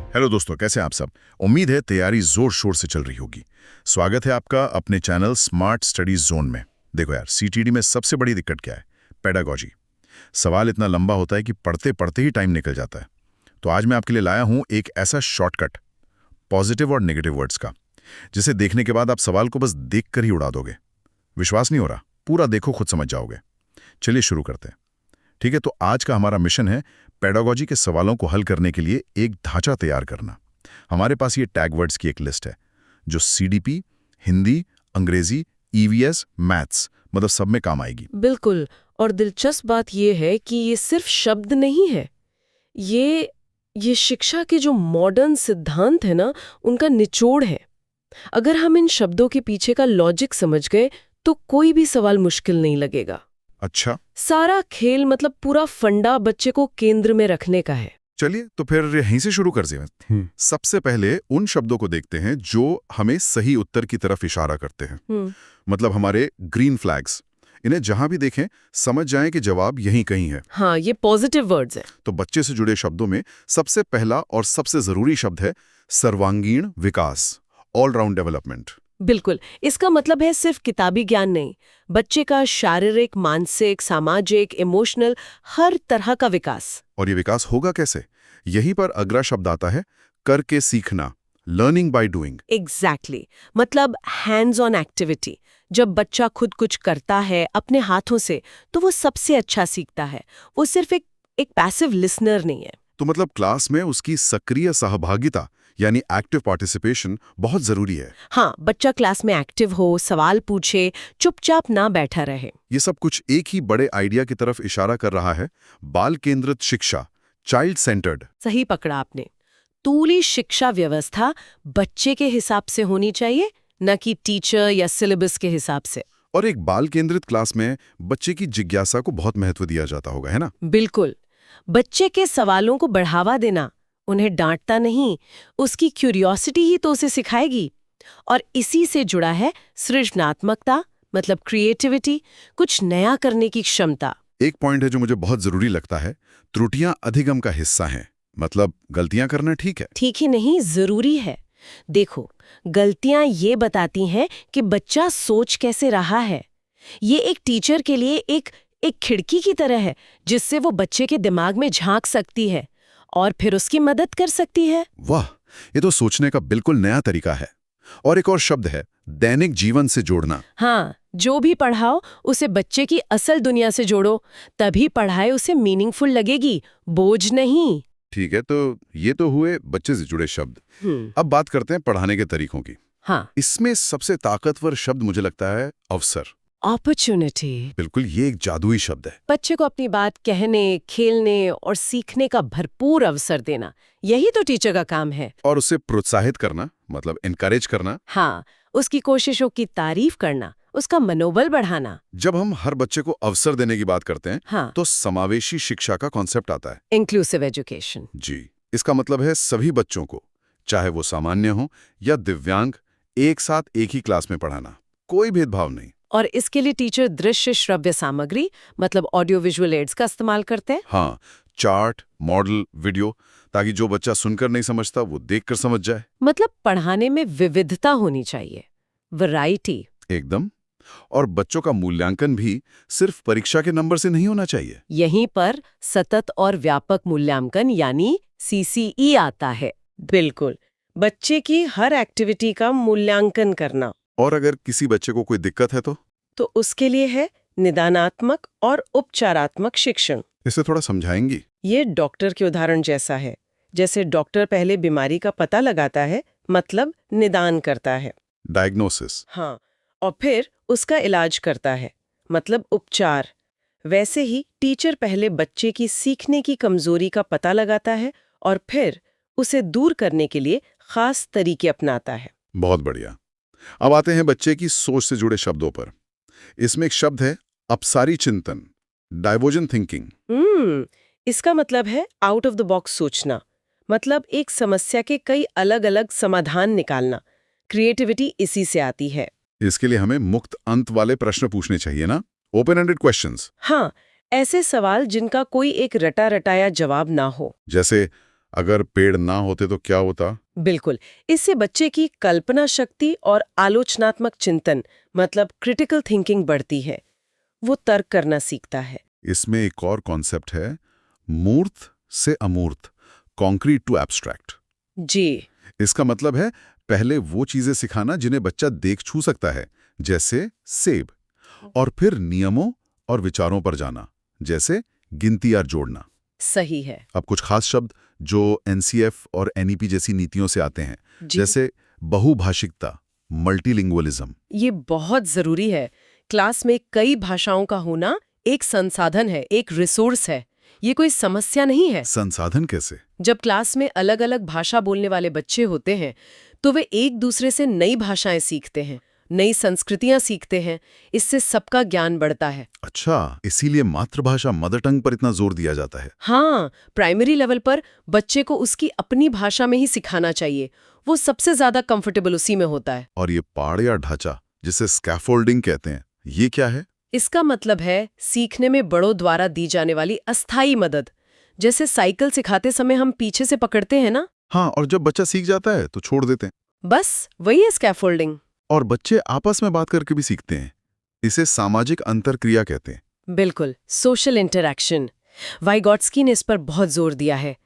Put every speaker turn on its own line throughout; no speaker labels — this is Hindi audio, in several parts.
हेलो दोस्तों, कैसे हैं आप सब। उम्मीद है तैयारी जोर शोर से चल रही होगी। स्वागत है आपका अपने चैनल स्मार्ट स्टडीज जोन में। देखो यार, सीटीडी में सबसे बड़ी दिक्कत क्या है? पेडागॉजी। सवाल इतना लंबा होता है कि पढ़ते पढ़ते ही टाइम निकल जाता है। तो आज मैं आपके लिए लाया हूं एक ऐसा शॉर्टकट, पॉजिटिव और नेगेटिव वर्ड्स का, जिसे देखने के बाद आप सवाल को बस देखकर ही उड़ा दोगे। विश्वास नहीं हो रहा? पूरा देखो, खुद समझ जाओगे। चलिए शुरू करते हैं। ठीक है, तो आज का हमारा मिशन है पेडागॉजी के सवालों को हल करने के लिए एक ढांचा तैयार करना। हमारे पास ये टैग वर्ड्स की एक लिस्ट है जो सीडीपी, हिंदी, अंग्रेजी, ईवीएस, मैथ्स, मतलब सब में काम आएगी।
बिल्कुल। और दिलचस्प बात यह है कि ये सिर्फ शब्द नहीं है, ये शिक्षा के जो मॉडर्न सिद्धांत है ना, उनका निचोड़ है। अगर हम इन शब्दों के पीछे का लॉजिक समझ गए तो कोई भी सवाल मुश्किल नहीं लगेगा।
अच्छा,
सारा खेल मतलब पूरा फंडा बच्चे को केंद्र में रखने का है।
चलिए तो फिर यहीं से शुरू कर दें। सबसे पहले उन शब्दों को देखते हैं जो हमें सही उत्तर की तरफ इशारा करते हैं। मतलब हमारे ग्रीन फ्लैग्स। इन्हें जहां भी देखें समझ जाएं कि जवाब यहीं कहीं है।
हाँ, ये पॉजिटिव वर्ड्स हैं।
तो बच्चे से जुड़े शब्दों में सबसे पहला और सबसे जरूरी शब्द है सर्वांगीण विकास, ऑलराउंड डेवलपमेंट।
बिल्कुल, इसका मतलब है सिर्फ किताबी ज्ञान नहीं, बच्चे का शारीरिक, मानसिक, सामाजिक, इमोशनल, हर तरह का विकास।
और ये विकास होगा कैसे? यहीं पर अगला शब्द आता है करके सीखना, लर्निंग बाय डूइंग।
एग्जैक्टली, मतलब हैंड्स ऑन एक्टिविटी। जब बच्चा खुद कुछ करता है अपने हाथों से तो वो सबसे अच्छा सीखता है। वो सिर्फ एक पैसिव लिसनर नहीं है।
तो मतलब क्लास में उसकी सक्रिय सहभागिता यानी एक्टिव पार्टिसिपेशन बहुत जरूरी है।
हाँ, बच्चा क्लास में एक्टिव हो, सवाल पूछे, चुपचाप ना बैठा रहे।
ये सब कुछ एक ही बड़े आइडिया की तरफ इशारा कर रहा है, बाल केंद्रित शिक्षा, चाइल्ड सेंटर्ड।
सही पकड़ा आपने। पूरी शिक्षा व्यवस्था बच्चे के हिसाब से होनी चाहिए, न कि टीचर या सिलेबस के हिसाब से।
और एक बाल केंद्रित क्लास में बच्चे की जिज्ञासा को बहुत महत्व दिया जाता होगा, है ना?
बिल्कुल। बच्चे के सवालों को बढ़ावा देना, उन्हें डांटता नहीं, उसकी क्यूरियोसिटी ही तो उसे सिखाएगी। और इसी से जुड़ा है सृजनात्मकता, मतलब क्रिएटिविटी, कुछ नया करने की क्षमता।
एक पॉइंट है जो मुझे बहुत जरूरी लगता है, त्रुटियां अधिगम का हिस्सा हैं। मतलब गलतियां करना ठीक है।
ठीक ही नहीं, जरूरी है। देखो, गलतियां ये बताती हैं कि बच्चा सोच कैसे रहा है। ये एक टीचर के लिए एक खिड़की की तरह है, जिससे वो बच्चे के दिमाग में झांक सकती है और फिर उसकी मदद कर सकती है।
वाह, ये तो सोचने का बिल्कुल नया तरीका है। और एक और शब्द है दैनिक जीवन से जोड़ना।
हाँ, जो भी पढ़ाओ उसे बच्चे की असल दुनिया से जोड़ो, तभी पढ़ाई उसे मीनिंगफुल लगेगी, बोझ नहीं।
ठीक है, तो ये तो हुए बच्चे से जुड़े शब्द। अब बात करते हैं पढ़ाने के तरीकों की।
हाँ,
इसमें सबसे ताकतवर शब्द मुझे लगता है अवसर।
अपॉर्चुनिटी।
बिल्कुल, ये एक जादुई शब्द है।
बच्चे को अपनी बात कहने, खेलने और सीखने का भरपूर अवसर देना, यही तो टीचर का काम है।
और उसे प्रोत्साहित करना, मतलब एनकरेज करना।
हाँ, उसकी कोशिशों की तारीफ करना, उसका मनोबल बढ़ाना।
जब हम हर बच्चे को अवसर देने की बात करते हैं,
हाँ,
तो समावेशी शिक्षा का कॉन्सेप्ट आता है।
Inclusive education.
जी, इसका मतलब है सभी बच्चों को, चाहे वो सामान्य हो या दिव्यांग, एक साथ एक ही क्लास में पढ़ाना, कोई भेदभाव नहीं।
और इसके लिए टीचर दृश्य श्रव्य सामग्री, मतलब ऑडियो विजुअल एड्स का इस्तेमाल करते हैं।
हाँ, चार्ट, मॉडल, वीडियो, ताकि जो बच्चा सुनकर नहीं समझता वो देखकर समझ जाए।
मतलब पढ़ाने में विविधता होनी चाहिए, वैरायटी।
एकदम। और बच्चों का मूल्यांकन भी सिर्फ परीक्षा के नंबर से नहीं होना चाहिए।
यहीं पर सतत और व्यापक मूल्यांकन यानी सीसीई आता है। बिल्कुल, बच्चे की हर एक्टिविटी का मूल्यांकन करना।
और अगर किसी बच्चे को कोई दिक्कत है
तो उसके लिए है निदानात्मक और उपचारात्मक शिक्षण।
इसे थोड़ा समझाएंगी?
ये डॉक्टर के उदाहरण जैसा है। जैसे डॉक्टर पहले बीमारी का पता लगाता है, मतलब निदान करता है,
डायग्नोसिस।
हाँ, और फिर उसका इलाज करता है, मतलब उपचार। वैसे ही टीचर पहले बच्चे की सीखने की कमजोरी का पता लगाता है और फिर उसे दूर करने के लिए खास तरीके अपनाता है।
बहुत बढ़िया। अब आते हैं बच्चे की सोच से जुड़े शब्दों पर। इसमें एक शब्द है अपसारी चिंतन, डाइवर्जेंट थिंकिंग।
इसका मतलब है आउट ऑफ द बॉक्स सोचना, मतलब एक समस्या के कई अलग अलग समाधान निकालना। क्रिएटिविटी इसी से आती है।
इसके लिए हमें मुक्त अंत वाले प्रश्न पूछने चाहिए ना, ओपन एंडेड क्वेश्चंस।
हाँ, ऐसे सवाल जिनका कोई एक रटा रटाया जवाब ना हो।
जैसे अगर पेड़ ना होते तो क्या होता?
बिल्कुल। इससे बच्चे की कल्पना शक्ति और आलोचनात्मक चिंतन मतलब क्रिटिकल थिंकिंग बढ़ती है। वो तर्क करना सीखता है।
इसमें एक और कॉन्सेप्ट है, मूर्त से अमूर्त, कॉन्क्रीट टू एब्स्ट्रैक्ट।
जी।
इसका मतलब है पहले वो चीजें सिखाना जिन्हें बच्चा देख छू सकता है, जैसे सेब, और फिर नियमों और विचारों पर जाना, जैसे गिनती या जोड़ना।
सही है।
अब कुछ खास शब्द जो एनसीएफ और एनईपी जैसी नीतियों से आते हैं,
जी।
जैसे बहुभाषिकता, मल्टीलिंगुअलिज्म।
ये बहुत जरूरी है। क्लास में कई भाषाओं का होना एक संसाधन है, एक रिसोर्स है। ये कोई समस्या नहीं है।
संसाधन कैसे?
जब क्लास में अलग-अलग भाषा बोलने वाले बच्चे होते हैं, तो वे एक दूसरे से नई भाषाएं सीखते हैं, नई संस्कृतियां सीखते हैं। इससे सबका ज्ञान बढ़ता है।
अच्छा, इसीलिए मातृभाषा मदर टंग पर इतना जोर दिया जाता है।
हाँ, प्राइमरी लेवल पर बच्चे को उसकी अपनी भाषा में ही सिखाना चाहिए। वो सबसे ज्यादा कंफर्टेबल उसी में होता है।
और ये पाड़ या ढांचा, जिसे स्कैफोल्डिंग कहते हैं, ये क्या है?
इसका मतलब है सीखने में बड़ों द्वारा दी जाने वाली अस्थायी मदद। जैसे साइकिल सिखाते समय हम पीछे से पकड़ते हैं ना।
हाँ, और जब बच्चा सीख जाता है तो छोड़ देते हैं।
बस वही है स्कैफोल्डिंग।
और बच्चे आपस में बात करके भी सीखते हैं। इसे सामाजिक अंतरक्रिया कहते हैं।
बिल्कुल, सोशल इंटरैक्शन। वाइगॉट्स्की ने इस पर बहुत जोर दिया है।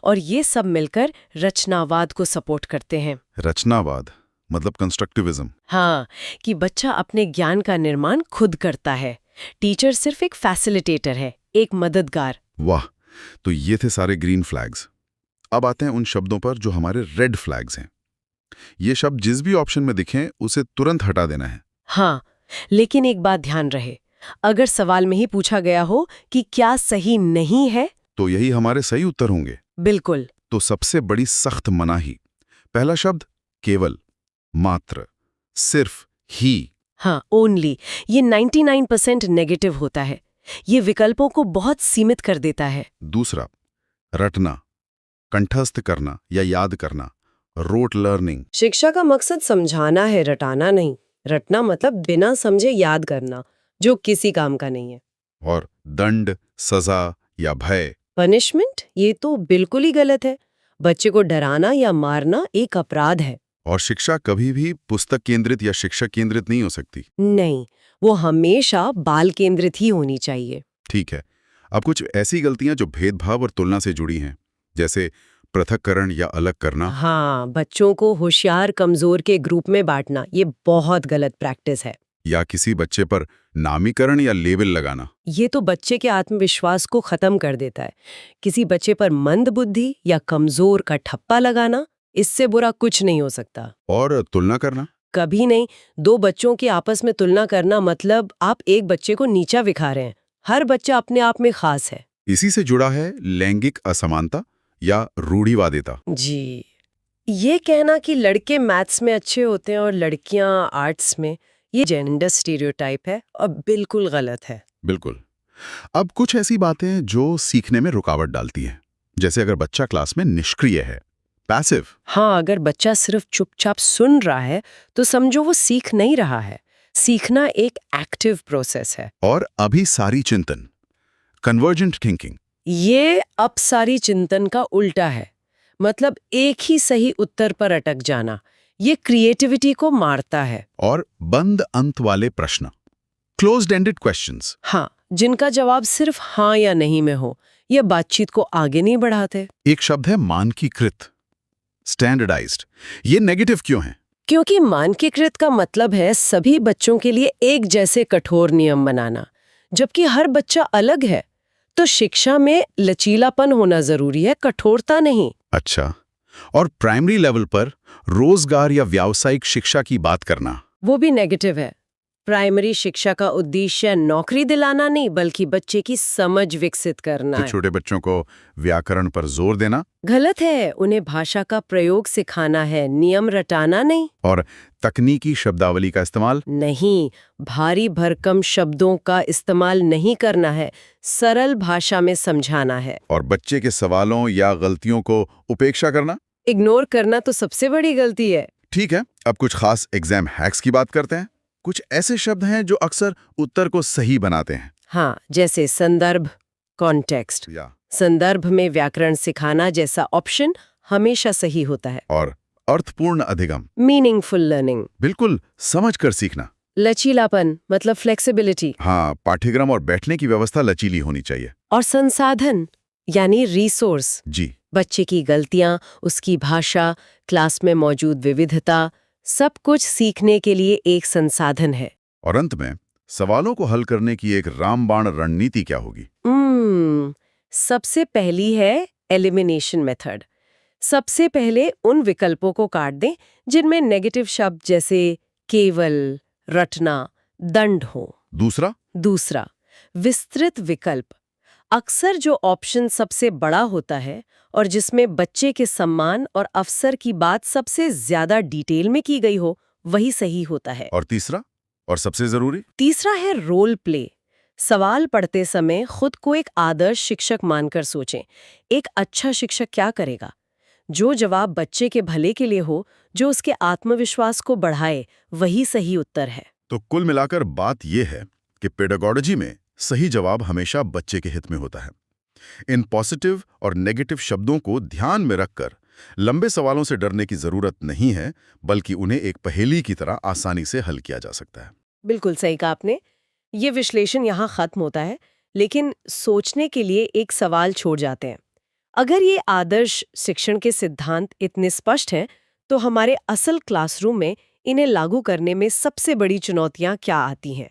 और ये सब मिलकर रचनावाद को सपोर्ट करते हैं।
रचनावाद मतलब कंस्ट्रक्टिविज्म।
हाँ, कि बच्चा अपने ज्ञान का निर्माण खुद करता है। टीचर सिर्फ एक फैसिलिटेटर है, एक मददगार।
वाह, तो ये थे सारे ग्रीन फ्लैग्स। अब आते हैं उन शब्दों पर जो हमारे रेड फ्लैग्स हैं। ये शब्द जिस भी ऑप्शन में दिखें उसे तुरंत हटा देना है।
हाँ, लेकिन एक बात ध्यान रहे, अगर सवाल में ही पूछा गया हो कि क्या सही नहीं है,
तो यही हमारे सही उत्तर होंगे।
बिल्कुल।
तो सबसे बड़ी सख्त मनाही। पहला शब्द केवल, मात्र, सिर्फ, ही।
हाँ, ओनली। ये 99% नेगेटिव होता है। ये विकल्पों को बहुत सीमित कर देता है।
दूसरा, रटना, कंठस्थ करना या याद करना, रोट लर्निंग।
शिक्षा का मकसद समझाना है, रटाना नहीं। रटना मतलब बिना समझे याद करना, जो किसी काम का नहीं है।
और दंड, सजा या भय।
पनिशमेंट, ये तो बिल्कुल ही गलत है। बच्चे को डराना या मारना एक अपराध है।
और शिक्षा कभी भी पुस्तक केंद्रित या शिक्षक केंद्रित नहीं हो सकती।
नहीं, वो हमेशा बाल केंद्रित ही होनी चाहिए।
ठीक है, अब कुछ ऐसी गलतियां जो भेदभाव और तुलना से जुड़ी हैं, जैसे पृथक्करण या अलग करना।
हाँ, बच्चों को होशियार कमजोर के ग्रुप में बांटना, ये बहुत गलत प्रैक्टिस है।
या किसी बच्चे पर नामीकरण या लेबल लगाना।
ये तो बच्चे के आत्मविश्वास को खत्म कर देता है। किसी बच्चे पर मंद बुद्धि या कमजोर का ठप्पा लगाना, इससे बुरा कुछ नहीं हो सकता।
और तुलना करना।
कभी नहीं। दो बच्चों की आपस में तुलना करना मतलब आप एक बच्चे को नीचा दिखा रहे हैं। हर बच्चा अपने आप में खास है।
इसी से जुड़ा है लैंगिक असमानता या रूढ़िवादिता।
जी, ये कहना कि लड़के मैथ्स में अच्छे होते हैं और लड़कियां आर्ट्स में, ये जेंडर स्टीरियोटाइप है और बिल्कुल गलत है।
बिल्कुल। अब कुछ ऐसी बातें जो सीखने में रुकावट डालती हैं, जैसे अगर बच्चा क्लास में निष्क्रिय है, पैसिव।
हाँ, अगर बच्चा सिर्फ चुपचाप सुन रहा है तो समझो वो सीख नहीं रहा है। सीखना एक एक्टिव प्रोसेस है।
और अभी सारी चिंतन, कन्वर्जेंट थिंकिंग।
ये अपसारी चिंतन का उल्टा है। मतलब एक ही सही उत्तर पर अटक जाना। ये क्रिएटिविटी को मारता है।
और बंद अंत वाले प्रश्न, क्लोज्ड एंडेड क्वेश्चंस।
हाँ, जिनका जवाब सिर्फ हाँ या नहीं में हो, ये बातचीत को आगे नहीं बढ़ाते।
एक शब्द है मानकीकृत, स्टैंडर्डाइज्ड। ये नेगेटिव क्यों है?
क्योंकि मानकीकृत का मतलब है सभी बच्चों के लिए एक जैसे कठोर नियम बनाना, जबकि हर बच्चा अलग है। तो शिक्षा में लचीलापन होना जरूरी है, कठोरता नहीं।
अच्छा, और प्राइमरी लेवल पर रोजगार या व्यावसायिक शिक्षा की बात करना,
वो भी नेगेटिव है। प्राइमरी शिक्षा का उद्देश्य नौकरी दिलाना नहीं, बल्कि बच्चे की समझ विकसित करना
तो
है।
छोटे बच्चों को व्याकरण पर जोर देना।
गलत है, उन्हें भाषा का प्रयोग सिखाना है, नियम रटाना नहीं।
और तकनीकी शब्दावली का इस्तेमाल
नहीं, भारी भरकम शब्दों का इस्तेमाल नहीं करना है, सरल भाषा में समझाना है।
और बच्चे के सवालों या गलतियों को उपेक्षा करना।
इग्नोर करना तो सबसे बड़ी गलती है।
ठीक है, अब कुछ खास एग्जाम हैक्स की बात करते हैं। कुछ ऐसे शब्द हैं जो अक्सर उत्तर को सही बनाते हैं।
हाँ, जैसे संदर्भ, कॉन्टेक्स्ट,
या
संदर्भ में व्याकरण सिखाना जैसा ऑप्शन हमेशा सही होता है।
और अर्थपूर्ण अधिगम,
मीनिंगफुल लर्निंग,
बिल्कुल समझकर सीखना।
लचीलापन मतलब फ्लेक्सिबिलिटी,
हाँ, पाठ्यक्रम और बैठने की व्यवस्था लचीली होनी चाहिए।
और संसाधन यानी रिसोर्स,
जी,
बच्चे की गलतियां, उसकी भाषा, क्लास में मौजूद विविधता, सब कुछ सीखने के लिए एक संसाधन है।
और अंत में सवालों को हल करने की एक रामबाण रणनीति क्या होगी?
सबसे पहली है एलिमिनेशन मेथड। सबसे पहले उन विकल्पों को काट दें जिनमें नेगेटिव शब्द जैसे केवल, रटना, दंड हो।
दूसरा,
विस्तृत विकल्प। अक्सर जो ऑप्शन सबसे बड़ा होता है और जिसमें बच्चे के सम्मान और अवसर की बात सबसे ज्यादा डिटेल में की गई हो, वही सही होता है।
और तीसरा और सबसे जरूरी,
तीसरा है रोल प्ले। सवाल पढ़ते समय खुद को एक आदर्श शिक्षक मानकर सोचें। एक अच्छा शिक्षक क्या करेगा? जो जवाब बच्चे के भले के लिए हो, जो उसके आत्मविश्वास को बढ़ाए, वही सही उत्तर है।
तो कुल मिलाकर बात यह है कि पेडागोलॉजी में सही जवाब हमेशा बच्चे के हित में होता है। इन पॉजिटिव और नेगेटिव शब्दों को ध्यान में रखकर लंबे सवालों से डरने की जरूरत नहीं है, बल्कि उन्हें एक पहेली की तरह आसानी से हल किया जा सकता है।
बिल्कुल सही कहा आपने। ये विश्लेषण यहाँ खत्म होता है, लेकिन सोचने के लिए एक सवाल छोड़ जाते हैं। अगर ये आदर्श शिक्षण के सिद्धांत इतने स्पष्ट हैं, तो हमारे असल क्लासरूम में इन्हें लागू करने में सबसे बड़ी चुनौतियाँ क्या आती हैं?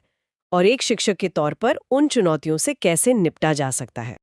और एक शिक्षक के तौर पर उन चुनौतियों से कैसे निपटा जा सकता है?